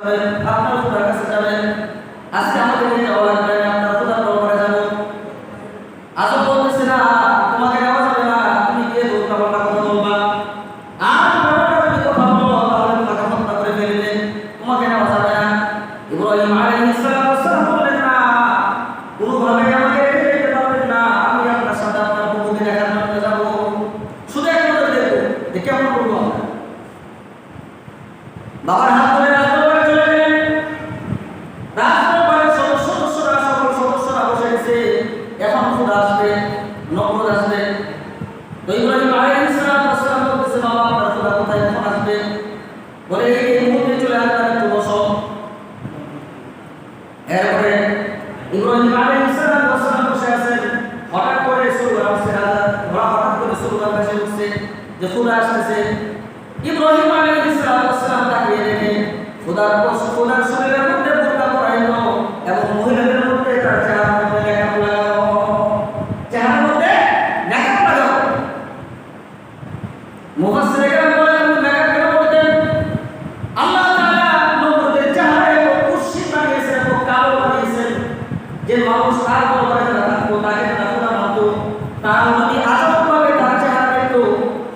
আপনার খোদার কাছে যাবেন। আজকে আমাদের নিয়ে যাওয়া লাগবে না, আপনার খোদার দরবারে যাব। আজও বলতেছে না তোমাকে নেওয়া যাবে না, তুমি গিয়ে উল্টা পাল্টা কথা বলবা, আর তুমি কথা বলো তাহলে তোমাকে হত্যা করে ফেলবে, তোমাকে নেওয়া যাবে না। ইব্রাহিম আলাইহিস সালাম বললেন না, কোনোভাবে আমাকে রেখে যেতে পারবেন না, আমি আপনার সাথে আপনার প্রভুকে দেখার জন্য যাব। শুধু এক নজর দেখো যে কেমন করবো আমরা। বাবার হাত ধরে রাজদরবারে চলে গেলেন। রাজদরবারের সদস্যরা সকল সদস্যরা বসে গেছে। এখন খোদা আসবে, নমরুদ আসবে। তো ইব্রাহিম আলাইহিস সালাম বলতেছে বাবা আপনার খোদা কোথায়, কখন আসবে? বলে এই মুহূর্তে চলে আসবেন, একটু বসো। এরপরে ইব্রাহিম আলাইহিস সালাম বসে আছেন। হঠাৎ করে সুরগান আসছে, হঠাৎ করে সুরগান ভেসে উঠছে যে খোদা আসতেছে। ইব্রাহিম আলাইহিস সালাম তাকিয়ে দেখে খোদার শরীরের মধ্যে বোরকা পরাইলো এবং মহিলাদের মধ্যে তার চেহারার মধ্যে মেকআপ লাগানো। চেহারার মধ্যে মেকআপ লাগানো। মুফাসসির কেরাম বলেন মেকআপ কেন করতেন? আল্লাহ তাআলা নবুদের চেহারায় কুৎসিত বানিয়েছেন, কালো বানিয়েছেন, যে মানুষ তার দরবারে থাকতো তাকে তারা খোদা মানতো। তার যদি আচরণভাবে তার চেহারা দেখতো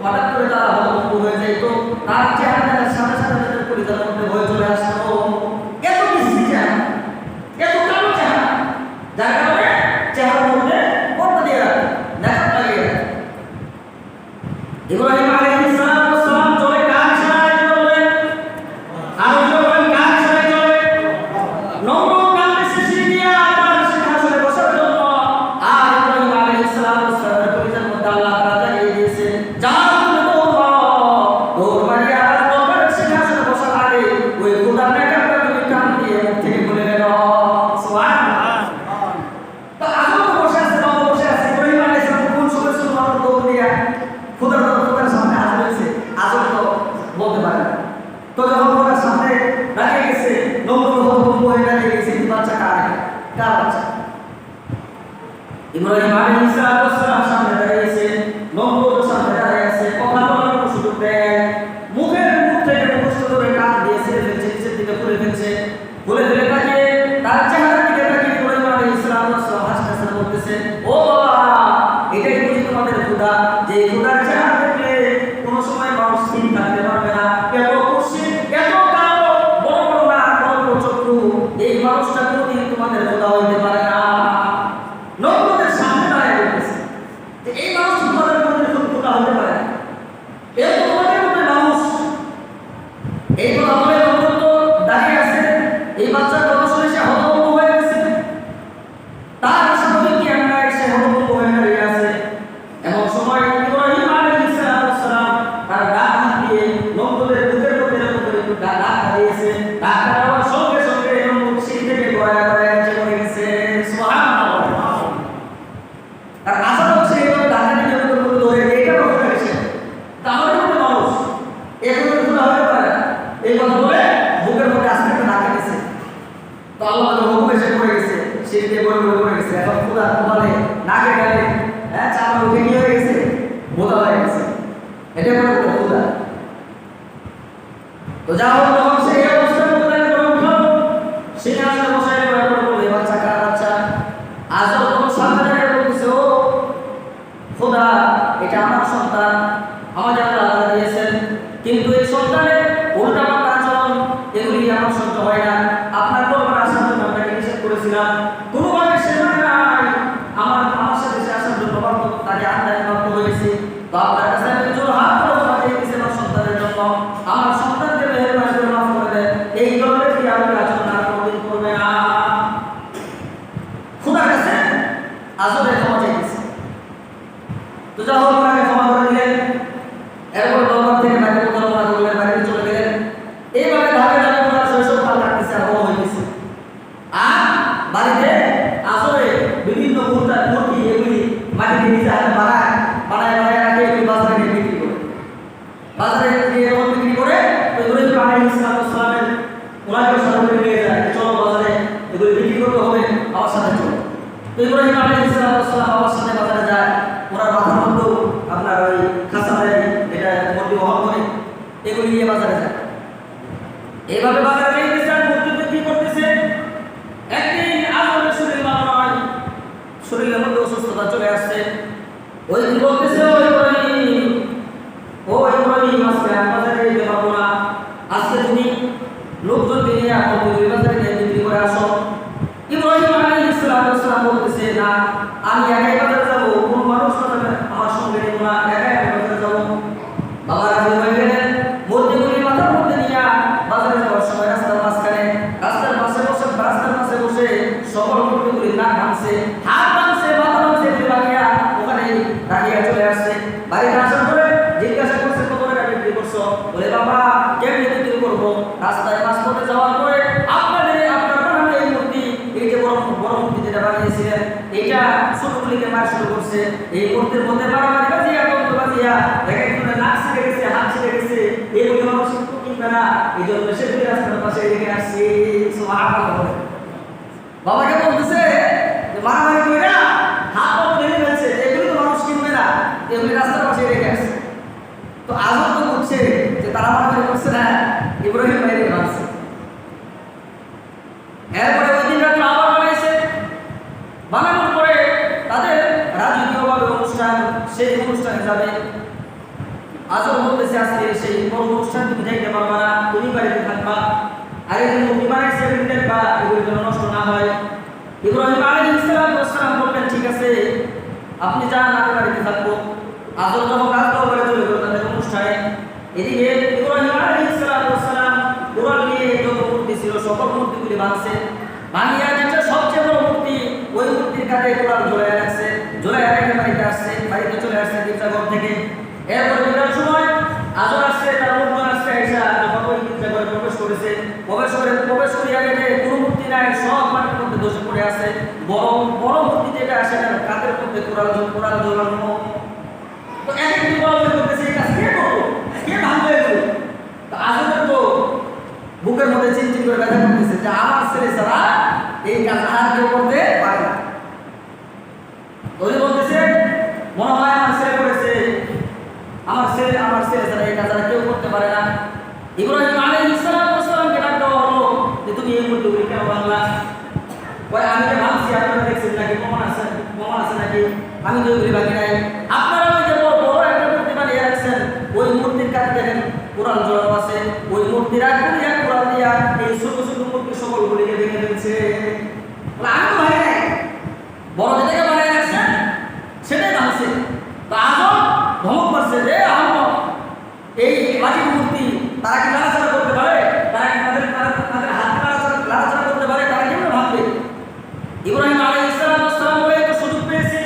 হঠাৎ করে তারা হতভম্ব হয়ে যেত, তার চেহারা দেখার সাথে সাথে তাদের পরিবারের মধ্যে ভয় চলে আসতো। এত বিশ্রী চেহারা, এত কালো চেহারা, যার কারণে চেহারার মধ্যে পর্দা দিয়ে রাখে, মেকআপ লাগিয়ে রাখে। ইব্রাহিম আলাইহিস সালাম চলে কার ইশারায় চলে? আর যখন কার ইশারায় চলে? নমরুদ কাঁদতেছে সিরিয়া তার সিংহাসনে বসার জন্য। আর ইব্রাহিম আলাইহিস সালামের পরিবারের মধ্যে আল্লাহ তাআলা জানিয়ে দিয়েছেন, যাও তুমি দৌড় মারিয়া দরবারের সিংহাসনে বসার আগে ওই খোদার মেকআপটা তুমি টান দিয়ে মুখ থেকে খুলে ফেলো। সুবহানাল্লাহ। তো আজও তো বসে আছে, বাবা বসে আছে, ইব্রাহিম আলাইহিস সালাম কোন সময় সুবহান দৌড় দিয়া খোদার সামনে হাজির হয়েছে, আজও তো বলতে পারে না। তো যখন খোদার সামনে দাঁড়িয়ে গেছে, নমরুদ হতভম্ব হয়ে দাঁড়িয়ে গেছে, এই বাচ্চা কার বাচ্চা? ইব্রাহিম আলাইহিস সালাম সামনে দাঁড়িয়ে আছে, নমরুদ সামনে দাঁড়িয়ে আছে, কথা বলার কোনো সুযোগ দেয়। মুখ থেকে মুখস্থ করে কান দিয়ে ছেড়ে ফেলছে, নিচের দিকে খুলে ফেলছে। খুলে ফেলে তাকে তার চেহারার দিকে তাকিয়ে ইব্রাহিম আলাইহিস সালাম হাসতে বলতেছে, ও বাবা এটাই বুঝি তোমাদের খোদা, যে খোদার চেহারা দেখলে কোনো সময় মানুষ স্থির থাকতে পারবে না, এত কুৎসিত, এত কালো, বড় বড় নাক, বড় বড় চক্ষু, এই মানুষটা কোনোদিন তোমাদের খোদা হইতে পারে না। নমরুদের সামনে দাঁড়িয়ে বলতেছে যে এই মানুষ তোমাদের কোনোদিন খোদা হতে পারে না, এর তো তোমাদের মধ্যে মানুষ। এই কথা বলে নমরুদ তো দাঁড়িয়ে আছে, এই বাচ্চার কথা শুনে সে হতভম্ব হয়ে গেছে। তার স্বাভাবিক জ্ঞান নাই, সে হতভম্ব হয়ে দাঁড়িয়ে আছে। এমন সময় ইব্রাহিম আলাইহিস সালাম তার ডান হাত দিয়ে নমরুদের বুকের মধ্যে এরকম করে একটু ধাক্কা দিয়েছে। ধাক্কা দেওয়ার সঙ্গে সঙ্গে নমরুদ সিঁড়ি থেকে গড়ায় নিচে পড়ে গেছে। সুবহানাল্লাহ। আর আসাদ হচ্ছে এইভাবে ধাক্কা দিয়ে যখন করে ধরে এইটা রক্ষা করেছে, তাহলে কিন্তু মানুষ এরকম খোদা হতে পারে না। এই কথা বলে বুকের মধ্যে আস্তে একটা ধাক্কা দিয়েছে। তো আল্লাহ তাআলা হুকুম এসে পড়ে গেছে, সিঁড়ি দিয়ে পড়ে গেছে। এখন খোদা তোমালে নাকে গালে চামড়া উঠে গিয়ে হয়ে গেছে, বোঝা হয়ে গেছে। এটা কোনো খোদা? তো যা হোক, যখন সেই অবস্থায় খোদাকে উঠলো, সিংহাসনে বসায় বলে বাচ্চা কার বাচ্চা? আজও তখন সামনে দাঁড়িয়ে বলতেছে, ও খোদা এটা আমার সন্তান, আমাকে আল্লাহ দিয়েছেন, কিন্তু এই সন্তানের উল্টা পাল্টা আচরণ এগুলি আমার সহ্য হয় না। আপনার দরবারে আসার জন্য আপনাকে নিষেধ করেছিলাম, কোনোভাবে সে মানে নাই, আমার সাথে সে আসার জন্য তাকে আন্দাজ প্রাপ্ত হয়েছে। তো আপনার কাছে আমি জোর হাত করে পাঠিয়ে দিয়েছি আমার সন্তানের জন্য, আমার সন্তানকে মেহেরবানি করে মাফ করে দেন, এই ধরনের কি আপনি আচরণ আর কোনোদিন করবে না। খোদার কাছে আসলে ক্ষমা চাইতেছে। তো যা হোক, তাকে ক্ষমা করে দিলেন। এরপর দরবার থেকে তাকে প্রতারণা করলেন, বাড়িতে চলে গেলেন। এইভাবে ধাপে ধাপে ওনার শৈশবকাল কাটতেছে, আর বড় হইতেছে। আর বাড়িতে আসলে বিভিন্ন মূর্তি এগুলি মাটিতে নিজে হাতে বানায় রাখে, এগুলি বাজারে নিয়ে বিক্রি করে। বাজারে নিয়ে যখন বিক্রি করে, তো ইব্রাহিম আলাইহিস সালামের ওনাকে সাথে করে নিয়ে যায়, চলো বাজারে এগুলি বিক্রি করতে হবে, আমার সাথে চলো। তো ইব্রাহিম আলাইহিস সালাম আমার সাথে বাজারে যায়। ওনার মাথার মধ্যেও আপনার ওই খাসারে যেটা মন্দির বহন করে, এগুলি নিয়ে বাজারে যায়। এইভাবে বাজারে নিয়ে গেছেন। ওই দিন বলতেছে ও ইব্রাহিম আজকে বাজারে যেতে পারবো না, আজকে তুমি লোকজন নিয়ে তুমি বাজারে নিয়ে বিক্রি করে আসো। ইব্রাহিম আলাইহিস সালাম বলতেছে না, আমি একাই বাজারে যাবো, কোনো মানুষ আমার সঙ্গে নেব না, একাই আমি বাজারে যাবো। বাবা রাজি হয়ে গেলেন, মূর্তিগুলি মাথার মধ্যে নিয়ে বাজারে যাওয়ার সময় রাস্তার পাশে বসে সকল মূর্তিগুলি নাক ভাঙছে, হাত ভাঙছে, মাথা ভাঙছে, ওখানে দাঁড়িয়ে চলে আসছে। বাড়িতে আসার পরে জিজ্ঞাসা করছে কত টাকা বিক্রি করছো? বলে বাবা কেমনি বিক্রি করবো, রাস্তায় মাছ পথে যাওয়ার পরে আপনার বানানো এই মূর্তি, এই যে বড় মূর্তি যেটা বানিয়েছিলেন, এটা ছোটগুলিকে মার শুরু করছে। এই মূর্তির মধ্যে বাড়াবাড়ি বাজিয়া কত বাজিয়া এক একজনের নাক ছিঁড়ে গেছে, হাত ছিঁড়ে গেছে, এইগুলি মানুষ কিনবে না, এই জন্য সেগুলি রাস্তার পাশে রেখে আসছি। বাবাকে বলতেছে মারামারি করে না, হাত পা ভেঙে ফেলছে, এগুলি তো মানুষ কিনবে না, এগুলি রাস্তার পাশে রেখে আসছে। তো আজও তো বুঝছে যে তারা মারামারি করছে না, ইব্রাহিম বাইরে ভাবছে। এরপরে ওই দিন রাত্রে আবার বানাইছে, বানানোর পরে তাদের রাজকীয়ভাবে অনুষ্ঠান, সেই অনুষ্ঠানে যাবে। আজও বলতেছে আজকে সেই বড় অনুষ্ঠান তুমি যাইতে পারবা না, তুমি বাড়িতে থাকবা, আর এই যে মূর্তি বানাইছে এগুলি দেখবা, এগুলি যেন নষ্ট না হয়। ইব্রাহিম আলাইহিস সালাম বললেন ঠিক আছে আপনি যান, আমি বাড়িতে থাকবো। আজও যখন রাজদরবারে চলে গেল তাদের অনুষ্ঠানে, এদিকে ইব্রাহিম আলাইহিস সালাম কোরআন নিয়ে যত মূর্তি ছিল সকল মূর্তিগুলি ভাঙছে, ভাঙিয়া যেটা সবচেয়ে বড় মূর্তি ওই মূর্তির কাছে কোরআন ঝোলায় রাখছে, ঝোলায় রেখে বাড়িতে আসছে, বাড়িতে চলে আসছে গির্জাঘর থেকে। এরপর বিদায়ের সময় আজও আসছে, তার লোকজন আসছে, এসে যখন ওই গির্জাঘরে প্রবেশ করেছে, প্রবেশ করিয়া গেলে কোনো মূর্তি নাই, সব মাটির মধ্যে ধসে পড়ে আছে। বড় মূর্তি যেটা আসে কাদের মধ্যে কোরআন ঝোলানো। তো এক একটি বড় করতেছে, এই কাজ কে করবো, কে ভাঙবে এগুলো? তো আজও তো বুকের মধ্যে চিনচিন করে ব্যথা করতেছে যে আমার ছেলে ছাড়া এই কাজ আর কেউ করতে পারে না। বলতেছে মনে হয় আমার ছেলে করেছে, আমার ছেলে ছাড়া এই কাজ আর কেউ করতে পারে না। ইব্রাহিম আলাইহিস সালামকে ডাক দেওয়া হলো যে তুমি এই মূর্তিগুলি কেন ভাঙলা? আমি যে ভাবছি আপনারা দেখছেন নাকি, প্রমাণ আছে নাকি? আমি তো এগুলি ভাঙি নাই, আপনারা ওই যে বড় একটা মূর্তি বানিয়ে রাখছেন, ওই মূর্তির কাছে দেখেন কোরআন জড়ানো আছে, ওই মূর্তির আগুন দিয়া কোরআন দিয়া এই ছোট ছোট মূর্তি সকলগুলিকে ভেঙে ফেলছে। আমি তো ভাঙি নাই, বড় যেটাকে বানিয়ে রাখছেন সেটাই ভাঙছে। তো আজও ধমক করছে যে এই মাটির মূর্তি তারা কি নাড়াচাড়া করতে পারে, তারা কি তাদের হাত নাড়াচাড়া করতে পারে, তারা কেমন ভাববে? ইব্রাহিম আলাইহিস সালাম বলে একটা সুযোগ পেয়েছে,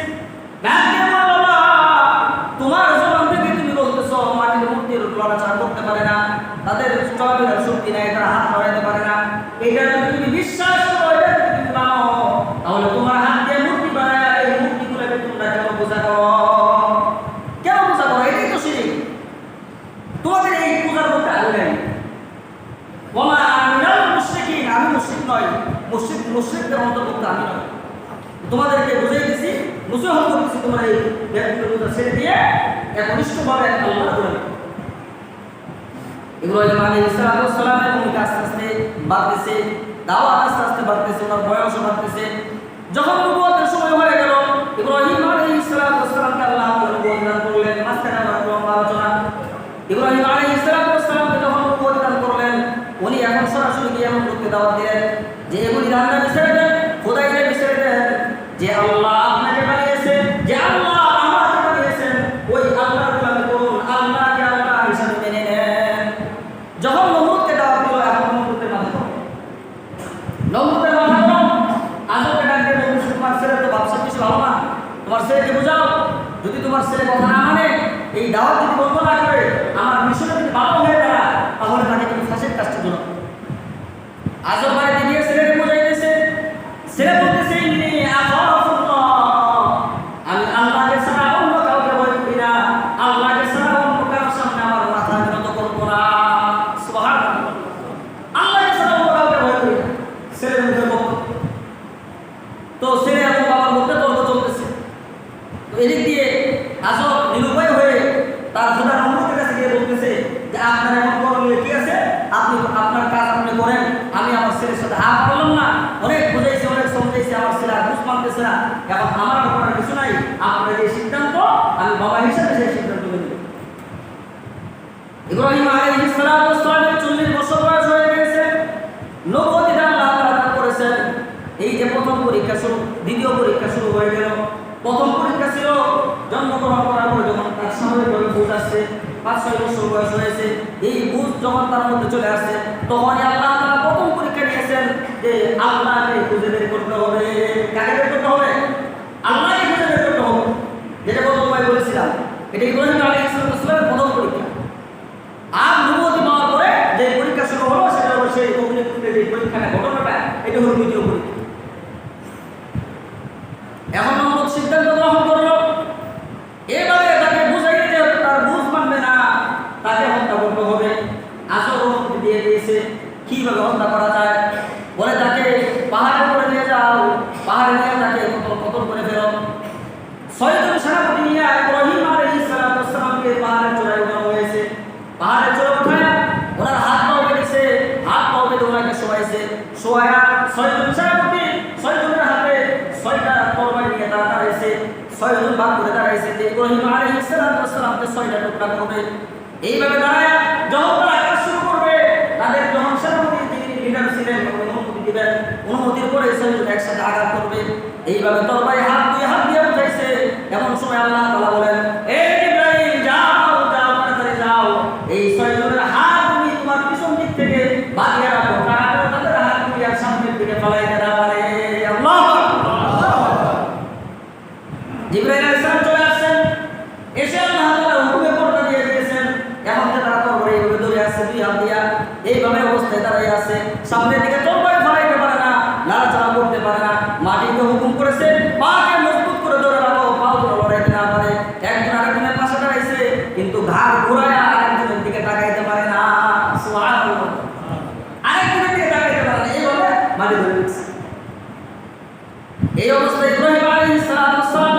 তোমার জবান থেকে তুমি বলতেছো মাটির মূর্তির নাড়াচাড়া করতে পারে না, তাদের চলাফেরার শক্তি নাই, তারা হাত নড়াইতে পারে না, এইটা যদি তুমি বিশ্বাস করো, এটা যদি তুমি মানো, তাহলে তোমার হাত দিয়ে মূর্তি বানায় এই মূর্তিগুলোকে তোমরা কেন পূজা করো? এটাই তো শিরক। তোমাদের এই পূজার মধ্যে আলো নেই। আমি মুশরিক নই, মুশরিকদের অন্তর্ভুক্ত আমি নই। তোমাদেরকে বুঝিয়ে দিচ্ছি, নসিহত করতেছি, তোমরা এই ব্যক্তিগত ছেড়ে দিয়ে একনিষ্ঠভাবে আল্লাহর গুণ। ইব্রাহিম আলাইহিস সালামের ভূমিকা আস্তে আস্তে বাড়তেছে, দাওয়াত আস্তে আস্তে বাড়তেছে, ওনার বয়স বাড়তেছে। যখন নবুয়তের সময় হয়ে গেল, ইব্রাহিম আলাইহিস সালামকে আল্লাহ নবুয়ত দান করলেন। মাঝখানে আমরা লম্বা আলোচনা। ইব্রাহিম আলাইহিস সালামকে যখন নবুয়ত দান করলেন, উনি এখন সরাসরি গিয়ে এমন লোককে দাওয়াত দিলেন যে এগুলি রান্না বিছাড়ে দেন, খোদাইকে বিছাড়ে দেন, যে আল্লাহ আপনাকে বানিয়েছে, যে আল্লাহ আমাকে বানিয়েছেন, ওই আল্লাহর গোলামি করুন, আল্লাহকে আল্লাহ হিসাবে মেনে নেন। যখন নমরুদকে দাওয়াত দিল, এখন নমরুদের মাথা গরম, আজকে ডাকতে বলছে তোমার ছেলে তো ব্যবসা কিছু ভালো না, তোমার ছেলেকে বোঝাও, যদি তোমার ছেলে কথা না মানে, এই দাওয়াত যদি বন্ধ না করে, আমার মিশনে যদি ভালো হয়ে দাঁড়ায়, তাহলে তাকে তুমি ফাঁসির কাজটা জন্য। আজব বাড়িতে গিয়ে ছেলেকে বোঝাইতেছে, ছেলে বলতেছে আমি আল্লাহকে ছাড়া অন্য কাউকে ভয় করি না, আল্লাহকে ছাড়া অন্য কারোর সামনে আমার মাথা বিনত করবো না। সুবহানাল্লাহ, আল্লাহকে ছাড়া অন্য কাউকে ভয় করি না, ছেলের মুখে বক্তব্য। তো ছেলে এবং বাবার মধ্যে তর্ক চলতেছে। তো এদিক দিয়ে আজব নিরুপায় হয়ে তার খোদা নমরুদের কাছে গিয়ে বলতেছে যে আপনার এমন করণীয় কি আছে, আপনি আপনার কাজ আপনি করেন, আমি আমার ছেলের সাথে হাত পারলাম না, অনেক বুঝাইছে, অনেক সমঝাইছে, আমার ছেলে আর বুঝ মানতেছে না। এখন আমার ব্যাপারে কিছু নাই, আপনার যে সিদ্ধান্ত, আমি বাবা হিসেবে সেই সিদ্ধান্ত নেব। ইব্রাহিম আলাইহিস সালাতু ওয়াস সালামের 40 বছর বয়স হয়ে গেছে, নবুয়ত আল্লাহ তাআলা দান করেছেন। এই যে প্রথম পরীক্ষা শুরু, দ্বিতীয় পরীক্ষা শুরু হয়ে গেল। প্রথম পরীক্ষা ছিল জন্মগ্রহণ করার পরে যখন তার স্বাভাবিকভাবে বুঝ আসছে, 5-6 বছর বয়স হয়েছে, এই বুঝ যখন তার মধ্যে চলে আসছে, তখনই আল্লাহ তাআলা প্রথম পরীক্ষা নিয়েছেন যে আল্লাহকে খুঁজে বের করতে হবে। কাকে বের করতে হবে? আল্লাহকে খুঁজে বের করতে হবে। যেটা গতবার বলেছিলাম, এটা ইব্রাহিম আলাইহিস সালামের প্রথম পরীক্ষা। আর নবুয়ত পাওয়ার পরে যে পরীক্ষা শুরু হলো, সেটা হলো সেই অগ্নিকুণ্ডে যে পরীক্ষাটা, ঘটনাটা, এটা হলো দ্বিতীয় পরীক্ষা। এখন নবুয়ত সিদ্ধান্ত গ্রহণ করলো, এবারে তাকে বুঝাই দিতে হবে, তার বুঝ মানবে না, তাকে হত্যা করতে হবে। আসল দিয়ে দিয়েছে কিভাবে হত্যা করা যায়। বলে তাকে পাহাড়ে করে নিয়ে যাও, পাহাড়ে নিয়ে তাকে কতল করে ফেলো। 6 জন সেনাপতি নিয়ে ইব্রাহিম আলাইহিস সালামকে পাহাড়ে চড়াই উঠানো হয়েছে। পাহাড়ে চড়ে উঠায় ওনার হাত পাও বেঁধেছে, হাত পাও বেঁধে ওনাকে শোয়াইছে। শোয়া 6 জন সেনাপতি, 6 জনের হাতে 6টা তরবারি নিয়ে তারা দাঁড়াইছে। 6 জন ভাগ করে দাঁড়াইছে যে ইব্রাহিম আলাইহিস সালামকে 6টা টুকরা করবে। এইভাবে দাঁড়ায় যখন তারা কাজ শুরু করবে, তাদের যখন সেনাপতি যিনি লিডার ছিলেন অনুমতি দিবেন, অনুমতির পরে 6 জন একসাথে আঘাত করবে। এইভাবে তরবারি দুই হাত দিয়ে উঠাইছে। এমন সময় আল্লাহ তাআলা বলেন, এই ইব্রাহিম যাও, তাড়াতাড়ি যাও, এই 6 জনের হাত তুমি তোমার পিছন দিক থেকে বাঁধিয়ে রাখো, তাদের হাতগুলি আর সামনের দিকে ফলাইতে না পারে। আল্লাহু আকবার। জিবরাইল আলাইহিস সালাম চলে আসছেন, এসে আল্লাহ তাআলা হুকুমে পর্দা দিয়ে দিয়েছেন। এখন তারা তরবারি এইভাবে ধরে আছে, 2 হাত দিয়া এইভাবে অবস্থায় দাঁড়িয়ে আছে। সামনের দিকে তরবারি ফলাইতে পারে না, নাড়াচাড়া করতে পারে না। মাটিকে হুকুম করেছে পাকে মজবুত করে ধরে রাখো, পাও লড়াইতে না পারে। একজন আরেকজনের পাশে দাঁড়াইছে, কিন্তু ঘাড় ঘুরায় আরেকজনের দিকে তাকাইতে পারে না। সুবহানাল্লাহ। আরেকজনের দিকে তাকাইতে পারে না, এইভাবে মাটি ধরে দিচ্ছে। এই অবস্থায় ইব্রাহিম আলাইহিস সালাম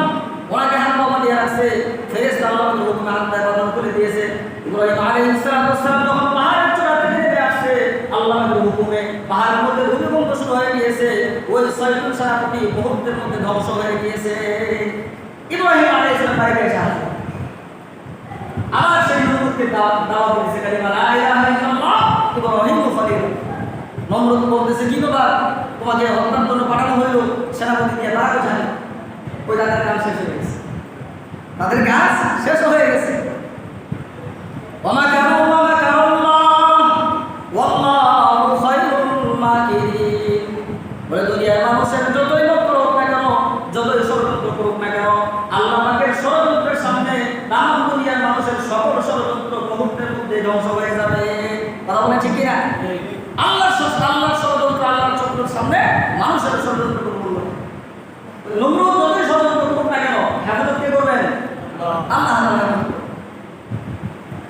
ওনাকে হাত পা দিয়ে রাখছে। ফেরেশতা আল্লাহর হুকুমে হাত পা বন্ধ করে দিয়েছে। ইব্রাহিম আলাইহিস সালাম যখন পাহাড়ের চূড়া থেকে নেমে আসছে, আল্লাহর হুকুমে পাহাড়ের মধ্যে ভূমিকম্প শুরু হয়ে গিয়েছে। ওই 6 জন সেনাপতি মুহূর্তের মধ্যে ধ্বংস হয়ে গিয়েছে। ইব্রাহিম আলাইহিস সালাম বাইরে এসে আসে, আবার সেই নবুয়তের দাওয়াত দিয়েছে, কালিমা লা ইলাহা ইল্লাল্লাহ ইব্রাহিম খলিল। নমরুদ বলতেছে, কি বাবা, তোমাকে হত্যার জন্য পাঠানো হইল, সেনাপতি দিয়ে তারা কোথায়? ওই তাদের কাজ শেষ হয়ে গেছে, তাদের কাজ শেষ হয়ে গেছে। ওমা কারুল্লাহ ওয়াল্লাহু খায়রুল মাকিরিন। বলে দুনিয়ার মানুষের যতই মক্র হোক না কেন, যতই ষড়যন্ত্র করুক না কেন, আল্লাহ পাকের ষড়যন্ত্রের সামনে তাম দুনিয়ার মানুষের সকল ষড়যন্ত্র মুহূর্তের মধ্যে ধ্বংস হয়ে যাবে। কথা বলে ঠিক কিনা? আল্লাহর ষড়যন্ত্র, আল্লাহর চক্রের সামনে মানুষের ষড়যন্ত্র করবো। নমরুদ যতই ষড়যন্ত্র করুক না কেন, হেফাজত কে করবেন? আল্লাহ।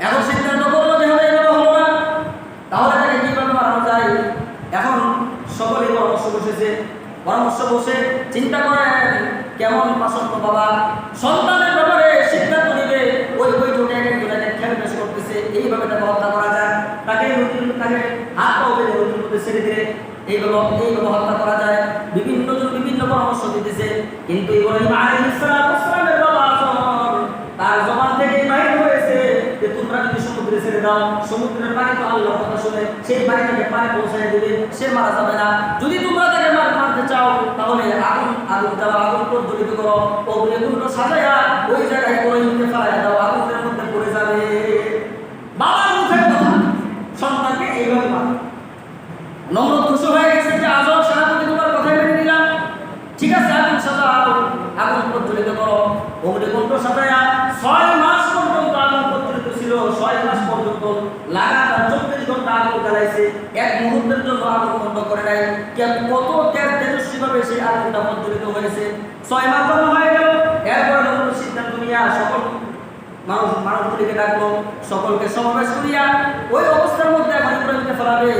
এখন সিদ্ধান্ত করলো যে হবে এভাবে হলো না, তাহলে তাকে কিভাবে মারানো যায়? এখন সকলে পরামর্শ বসেছে, পরামর্শ বসে চিন্তা করেন কেমন পছন্দ বাবা সন্তানের ব্যাপারে সিদ্ধান্ত নিবে। ওই জোটে একজনে খেয়াল বেশ করতেছে, এইভাবে তাকে হত্যা করা যায়, তাকে হাত পা বেঁধে নদীর মধ্যে ছেড়ে দিলে এইভাবে হত্যা করা যায়। বিভিন্ন জন বিভিন্ন পরামর্শ দিতেছে, কিন্তু ইব্রাহিম আলাইহিস সালামের বাবা তার জবান থেকে বাইরে হয়েছে যে তোমরা যদি সমুদ্রে ছেড়ে দাও, সমুদ্রের পানি তো আল্লাহর কথা শুনে সেই পানিটাকে পানি পৌঁছায় দিবে, সে মারা যাবে না। যদি তোমরা তাকে মারতে চাও, তাহলে আগুন জ্বালা, আগুন প্রজ্বলিত করো, অগ্নিকুণ্ড সাজায়া ওই জায়গায় ইব্রাহিমকে ফেলাইয়া দাও, আগুনের মধ্যে পড়ে যাবে। বাবার মুখের কথা সন্তানকে এইভাবে মারে। নমরুদ খুশি হয়ে গেছে যে আজব সেনাপতি তোমার কথাই মেনে নিলাম, ঠিক আছে আগুন সাজাও, আগুন প্রজ্বলিত করো। অগ্নিকুণ্ড সাজায়া 6 মাস পর্যন্ত আগুন প্রজ্বলিত ছিল। 6 মাস পর্যন্ত লাগাতার 24 ঘন্টা আগুন জ্বালাইছে, এক মুহূর্তের জন্য আগুন বন্ধ করে নাই। কত তেজস্বীভাবে সেই আগুনটা প্রজ্বলিত হয়েছে। 6 মাস যখন হয়ে গেল, এরপরে নমরুদ সিদ্ধান্ত নিয়ে সকল মানুষগুলিকে ডাকলো, সকলকে সমাবেশ করিয়া ওই অবস্থার মধ্যে এখন ইব্রাহিমকে ফেলাবে।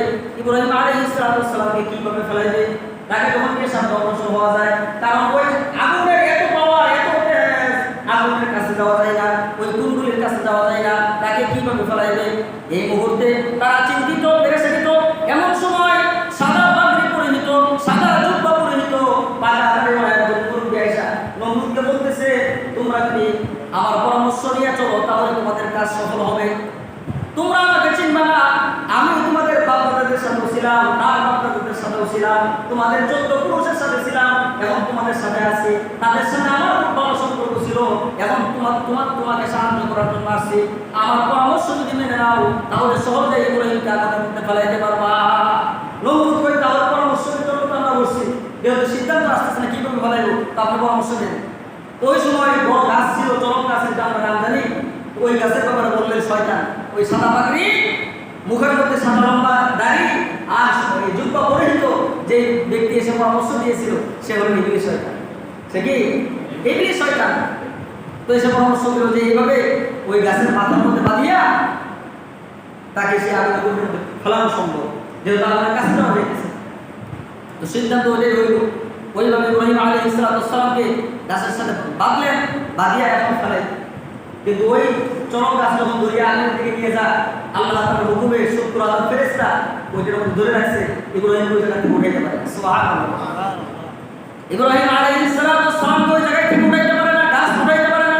ইব্রাহিম আলাইহিস সালামকে কিভাবে ফেলাইবে? তাকে যখন কে সামনে অগ্রসর হওয়া যায়, কারণ ওই আগুনের এত পাওয়ার, এত তেজ, আগুনের কাছে যাওয়া যায় না, ওই কুণ্ডুলির কাছে যাওয়া যায় না, তাকে কিভাবে ফেলাইবে? এই মুহূর্তে তারা চিন্তিত, পেরেশানিত। এমন সময় সাদা পাগড়ি পরিহিত, সাদা জুব্বা পরিহিত, পাকা কাজ সফল হবে। তোমরা আমাকে চিনবে না, আমি তোমাদের বাপ-দাদাদের সাথেও ছিলাম, তার বাপ-দাদাদের সাথেও ছিলাম, তোমাদের 14 পুরুষের সাথে ছিলাম, এখন তোমাদের সাথে আছি। তাদের সাথে আমার খুব ভালো সম্পর্ক ছিল, এখন তোমাকে সাহায্য করার জন্য আসছি। আমার পরামর্শ যদি মেনে নাও তাহলে সহজে ইব্রাহিমকে আগুনের মধ্যে ফেলাইতে পারবা। নমরুদ কই তাহলে পরামর্শের জন্য তো আমরা বসছি, যেহেতু সিদ্ধান্ত আসতেছে না কিভাবে ফেলাইবো, তা আপনি পরামর্শ দেন। ওই সময় বড় গাছ ছিল, চরম গাছের আমরা নাম জানি, ওই গাছের ব্যাপারে বললেন শয়তান। ওই সাদা পাগড়ি, মুখের মধ্যে সাদা লম্বা দাড়ি আর জুব্বা পরিহিত যে ব্যক্তি এসে পরামর্শ দিয়েছিল সে হলো ইবলিস শয়তান। সে কি ইবলিস শয়তান? তো এসে পরামর্শ দিল যে এইভাবে ওই গাছের মাথার মধ্যে বাঁধিয়া তাকে সে আগুনের মধ্যে ফেলানো সম্ভব, যেহেতু আগুনের কাছে যাওয়া যাইতেছে। তো সিদ্ধান্ত ওইটাই হইল, ওইভাবে ইব্রাহিম আলাইহিস সালামকে গাছের সাথে বাঁধলেন, বাঁধিয়া এখন ফেলাই। কিন্তু ওই চরম গাছ যখন দরিয়া আগুনের দিকে নিয়ে যায়, আল্লাহ তাআলার হুকুমে 70,000 ফেরেশতা ওইটার মধ্যে ধরে রাখছে, ইব্রাহিম ওই জায়গা থেকে উঠাইতে পারে। সুবহানাল্লাহ। ইব্রাহিম আলাইহিস সালাম ওই জায়গা থেকে উঠাইতে পারে না, গাছ উঠাইতে পারে না।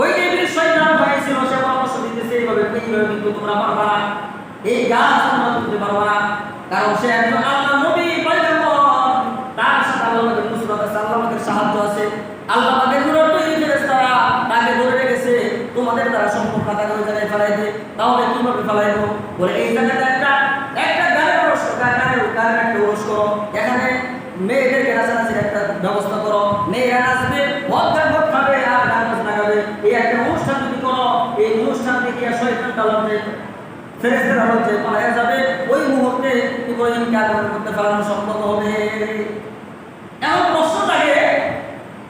ওই যে ইবলিস শয়তান হয়েছিল, সে পরামর্শ দিতেছে এইভাবে কিন্তু তোমরা পারবা না, এই গাছ তোমরা তুলতে পারবা না, কারণ সে একজন আল্লাহর নবী পয়গম্বর, তার সাথে আল্লাহর নুসরত আছে, আল্লাহর সাহায্য আছে, আল্লাহ পাকের নূরের তৈরি ফেরেশতারা তাকে ধরে রেখেছে, তোমাদের দ্বারা সম্ভব না তাকে ওই জায়গায় ফেলাই দে। তাহলে কিভাবে ফেলাইবো? বলে এই জায়গাতে একটা গাড়ি ওরস করো, এখানে মেয়েদেরকে নাচানাচির একটা ব্যবস্থা করো, মেয়েরা নাচবে, মদ খাবে আর গান বাজনা গাবে, এই একটা অনুষ্ঠান যদি করো, এই অনুষ্ঠান থেকে শয়তান তালাতে ফেরেশতারা হচ্ছে পালায়া যাবে, ওই মুহূর্তে ইব্রাহিমকে আগুনের মধ্যে ফেলানো সম্ভব হবে। এখন প্রশ্ন থাকে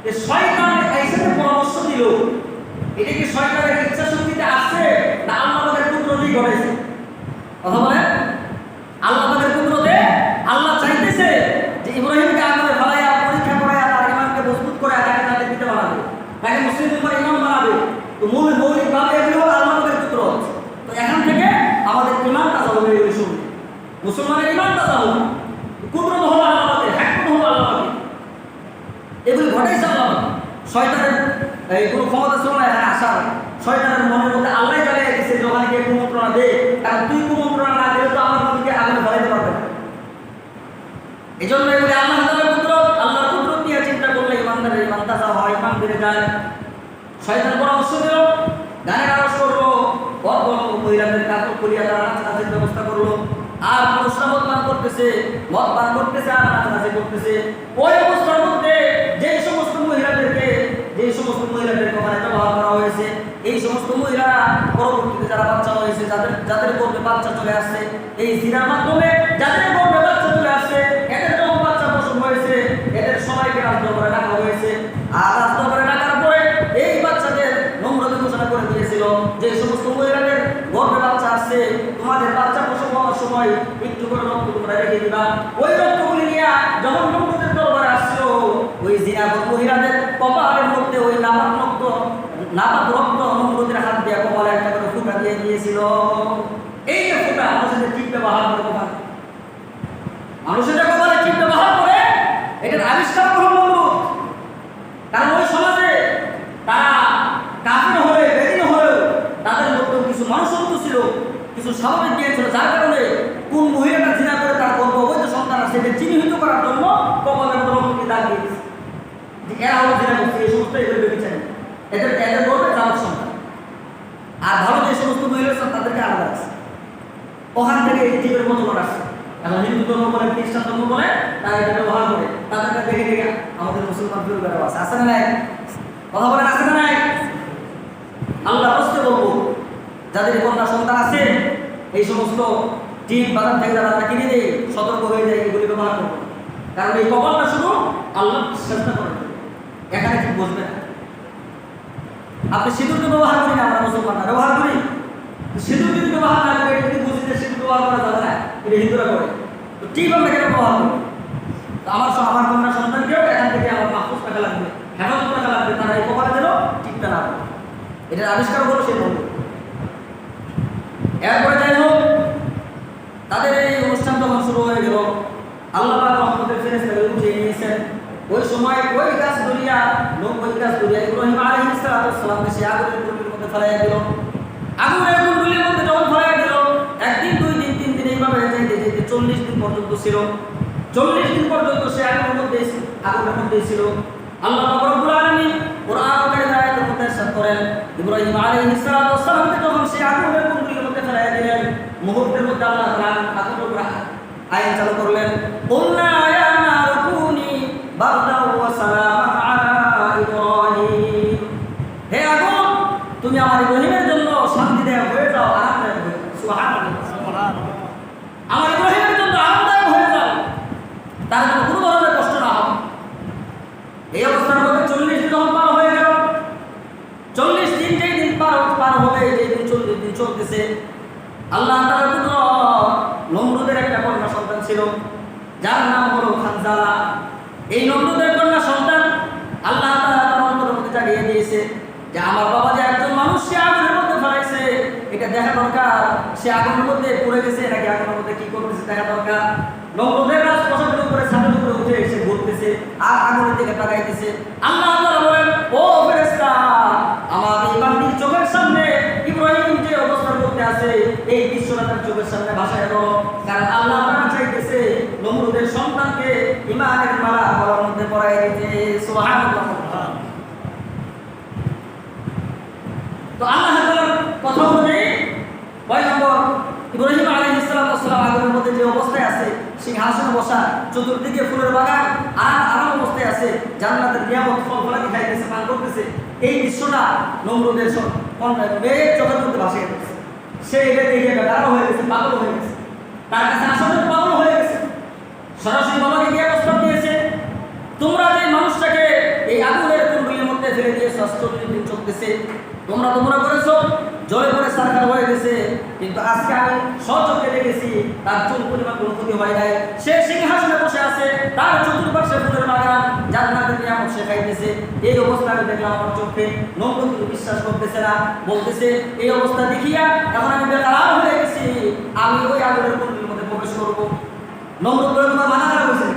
যে শয়তান এইখানে পরামর্শ দিল, এটা কি শয়তানের ইচ্ছা শক্তিতে আছে না আল্লাহ পাকের কুদরতেই ঘটেছে? কথা বলেন, আল্লাহ পাকের কুদরতে আল্লাহ চাইতেছে যে ইব্রাহিমকে আগুনে ফেলাইয়া পরীক্ষা করাইয়া তার ঈমানকে মজবুত করে তাকে তাদের দিতে বানাবে, তাকে মুসলিম উম্মার ইমাম বানাবে। তো মৌলিকভাবে এগুলো হলো আল্লাহ পাকের কুদরত। তো এখান থেকে আমাদের ঈমান তাজা হবে, এই শুনুন, মুসলমানের ঈমান তাজা হবে, কুদরত হলো আল্লাহ পাকের, হিকমত হলো আল্লাহ পাকের, এগুলো ঘটাইছে আল্লাহ। শয়তানের এই কোনো ক্ষমতা ছিল না এখানে আসার, শয়তানের মনের মধ্যে আল্লাহ জ্বালিয়ে দিয়েছে যে ওখানে গিয়ে কুমন্ত্রণা দে, কারণ তুই কুমন্ত্রণা না দিলে তো আমার নবীকে আগুনে ফেলাইতে পারবে না। এই জন্য এগুলি আল্লাহ তাআলার কুদরত, আল্লাহর কুদরত নিয়ে চিন্তা করলে ইমানদারের ঈমান তাজা হয়, ঈমান বেড়ে যায়। শয়তান পরামর্শ দিল, গানের আওয়াজ করলো, মহিলাদের কাপড় খুলিয়া তারা নাচানাচির ব্যবস্থা করলো, আর পুরুষরা মদ পান করতেছে আর নাচানাচি করতেছে। ওই অবস্থার মধ্যে যে সমস্ত মহিলাদের ওখানে ব্যবহার করা হয়েছে, এই সমস্ত মহিলারা পরবর্তীতে যারা বাচ্চা হয়েছে, যাদের গর্ভে বাচ্চা চলে আসছে, এই জিনার মাধ্যমে যাদের গর্ভে বাচ্চা চলে আসছে, এদের যখন বাচ্চা প্রসব হয়েছে, এদের সবাইকে রাজদরবারে ডাকা হয়েছে। আর রাজদরবারে ডাকার পরে এই বাচ্চাদের নম্রতা ঘোষণা করে দিয়েছিল যে সমস্ত মহিলাদের গর্ভে বাচ্চা আসছে, তোমাদের বাচ্চা প্রসব হওয়ার সময় একটু করে রক্ত তোমরা রেখে দিবা। ওই রক্তগুলি নিয়ে যখন নম্রদের দরবারে আসছিল, ওই জিনাগর মহিলাদের কপালের মধ্যে ওই নাপাক রক্ত নম্রদের হাত দিয়ে কপালে একটা করে ফুটা দিয়ে দিয়েছিল। এই যে ফুটা মানুষের ঠিক ব্যবহার করে, মানুষের কপালে ঠিক ব্যবহার করে, এটার আবিষ্কার করল নমরুদ। কারণ ওই সমাজে তারা কাফের হয়ে বেদিন হয়েও তাদের মধ্যে কিছু মানুষত্ব ছিল, কিছু স্বাভাবিক জ্ঞান ছিল, যার কারণে কোন মহিলাটা জিনা করে তার গর্ভ অবৈধ সন্তান আছে সেটা চিহ্নিত করার জন্য কপালের রক্তকে দাগ দিয়েছে যে এরা হলো জিনা করছে, এই সমস্ত এদের বেবিচারী, এদের গর্বে যাওয়ার সন্তান। আর ভালো যে সমস্ত মহিলা তাদেরকে আলাদা আছে, ওখান থেকে এই জীবের প্রচলন আসছে। এখন হিন্দু ধর্ম বলে, খ্রিস্টান ধর্ম বলে, তারা এটা ব্যবহার করে, তাদেরকে দেখে আমাদের মুসলমান পরিবারও আছে, আছে না নাই? কথা বলেন, আছে না নাই? আল্লাহ প্রশ্ন বলবো, যাদের কন্যা সন্তান আছে, এই সমস্ত টিপ বাজার থেকে যারা কিনে দেয়, সতর্ক হয়ে যায়, এগুলি ব্যবহার করবো। কারণ এই কপালটা শুধু আল্লাহ চেষ্টা করেন, এখানে ঠিক বসবে না। আপনি সিঁদুরকে ব্যবহার করি না, আমরা মুসলমানরা ব্যবহার করি, সিঁদুর যদি ব্যবহার না করে, এটা যদি বুঝি যে সিঁদুর ব্যবহার করা যাবে না, এটা হিন্দুরা করে, তো ঠিক আমরা কেন ব্যবহার করি? তো আমার কন্যা সন্তানকেও এখান থেকে আমার মাহফুজ রাখা লাগবে, হেফাজত রাখা লাগবে, তারা এই কপালে যেন ঠিকটা না করে। এটার আবিষ্কার হলো সেই বলবে। এরপরে যাই হোক, তাদের এই অনুষ্ঠান যখন শুরু হয়ে গেল, আল্লাহ পাক রহমতের ফেরেশতাকে উঠিয়ে নিয়েছেন। ওই সময় ওই গাছ দরিয়া ইব্রাহিম আলাইহিস সালামকে সে আগুনের কুণ্ডের মধ্যে ফেলাইয়া দিল। আগুনের কুণ্ডলীর মধ্যে যখন ফেলাইয়া দিল, একদিন, 2 দিন, 3 দিন এইভাবে যাইতে যাইতে 40 দিন পর্যন্ত ছিল। 40 দিন পর্যন্ত সে আগুনের মধ্যে ছিল। আল্লাহ পাক রব্বুল আলামিন কোরআন কারীমের আয়াতের মধ্যে ইরশাদ করেন, ইব্রাহিম আলাইহিস সালামকে যখন সে আগুনের কুণ্ডলীর মধ্যে ফেলাইয়া দিলেন, মুহূর্তের মধ্যে আল্লাহ তাআলা আগুনের উপর আইন চালু করলেন, কুলনা ইয়া নারু কুনি বারদাও ওয়া সালামান আলা ইব্রাহিম। হে আগুন, তুমি আমার ইব্রাহিমের জন্য শান্তিদায়ক হয়ে যাও, আরামদায়ক হয়ে যাও। সুবহানাল্লাহ। আমার ইব্রাহিমের জন্য আরামদায়ক হয়ে যাও, তার জন্য কোনো ধরনের কষ্ট না হবে। এই অবস্থার মধ্যে 40 দিন যখন পার হয়ে গেল, 40 দিন যেই দিন পার হবে, যেই দিন 40 দিন চলতেছে, আল্লাহ তাআলার পুত্র নমরুদের একটা কন্যা সন্তান ছিল, যার নাম হলো খানজালা। এই নমরুদের কন্যা সন্তান আল্লাহ তাআলা তার অন্তরের মধ্যে জাগিয়ে দিয়েছে যে আমার বাবা যে একজন মানুষ সে আগুনের মধ্যে ফেলাইছে, এটা দেখা দরকার। সে আগুনের মধ্যে পড়ে গেছে নাকি আগুনের মধ্যে কি করতেছে দেখা দরকার। নমরুদের রাজপ্রাসাদের উপরে ছাদের উপরে উঠে এসে ঘুরতেছে আর আগুনের দিকে তাকাইতেছে। আল্লাহ তাআলা বলেন, ও ফেরেশতা, আমার এই বান্দির চোখের সামনে ইব্রাহিম যে অবস্থার মধ্যে আছে এই দৃশ্যটা তার চোখের সামনে ভাসায় দাও, কারণ আল্লাহ তাআলা চাইতেছে নমরুদের সন্তানকে ঈমানের মালা গলার মধ্যে পরায় দিতে। সুবহানাল্লাহ। তো আল্লাহ তাআলার কথা অনুযায়ী পয়গম্বর ইব্রাহিম আলাইহিস সালাম আগুনের মধ্যে যে অবস্থায় আছে, সিংহাসনে বসা, চতুর্দিকে ফুলের বাগান, আর আরাম অবস্থায় আছে, জান্নাতের নিয়ামত ফল-ফলাদি খাইতেছে, পান করতেছে, এই দৃশ্যটা নমরুদের মেয়ের চোখের মধ্যে ভাসিয়ে গেছে। সে এটা দেখে বেকারও হয়ে গেছে, পাগল হয়ে গেছে, তার কাছে আসলে পাগল হয়ে গেছে। সরাসরি বাবাকে গিয়ে প্রস্তাব দিয়েছে, তোমরা যে মানুষটাকে এই আগুনের কুণ্ডলীর মধ্যে ফেলে দিয়েছো, 40 দিন চলতেছে, তোমরা করেছো, জলে পড়ে সারকার হয়ে গেছে, কিন্তু আজকে আমি সচক্ষে দেখেছি তার চুল পরিমাণ কোনো ক্ষতি হয় নাই। সে সিংহাসনে বসে আছে, তার চতুর্পাশে ফুলের বাগান, জান্নাতের নিয়ামত সে খাইতেছে। এই অবস্থা আমি দেখলাম আমার চোখে। নমরুদ কিন্তু বিশ্বাস করতেছে না, বলতেছে এই অবস্থা দেখিয়া এখন আমি বেকার হয়ে গেছি, আমি ওই আগুনের কুণ্ডলীর মধ্যে প্রবেশ করবো। নমরুদ বলে, তোমার মাথা খারাপ হয়েছে,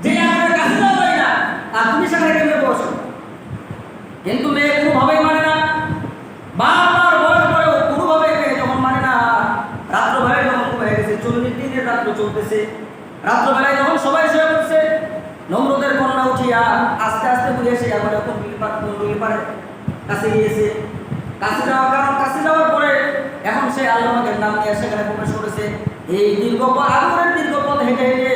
যে আগুনের কাছে যাওয়া যায় না আর তুমি সেখানে কেমনে বসো? কিন্তু মেয়ে কোনোভাবেই মানে না, বারবার বলার পরেও কোনোভাবে মেয়ে যখন মানে না, রাত্রবেলায় যখন হয়ে গেছে, 40 দিনের রাত্র চলতেছে, রাত্রবেলায় যখন সবাই শুয়ে পড়ছে, নমরুদের কন্যা উঠিয়া আস্তে আস্তে বুঝে এসে আগুনের কুণ্ডলীর পাড়ে কাছে গিয়েছে। কাছে যাওয়ার পরে এখন সে আল্লাহর নাম নিয়ে সেখানে প্রবেশ করেছে। এই আগুনের দীর্ঘ পথ হেঁটে হেঁটে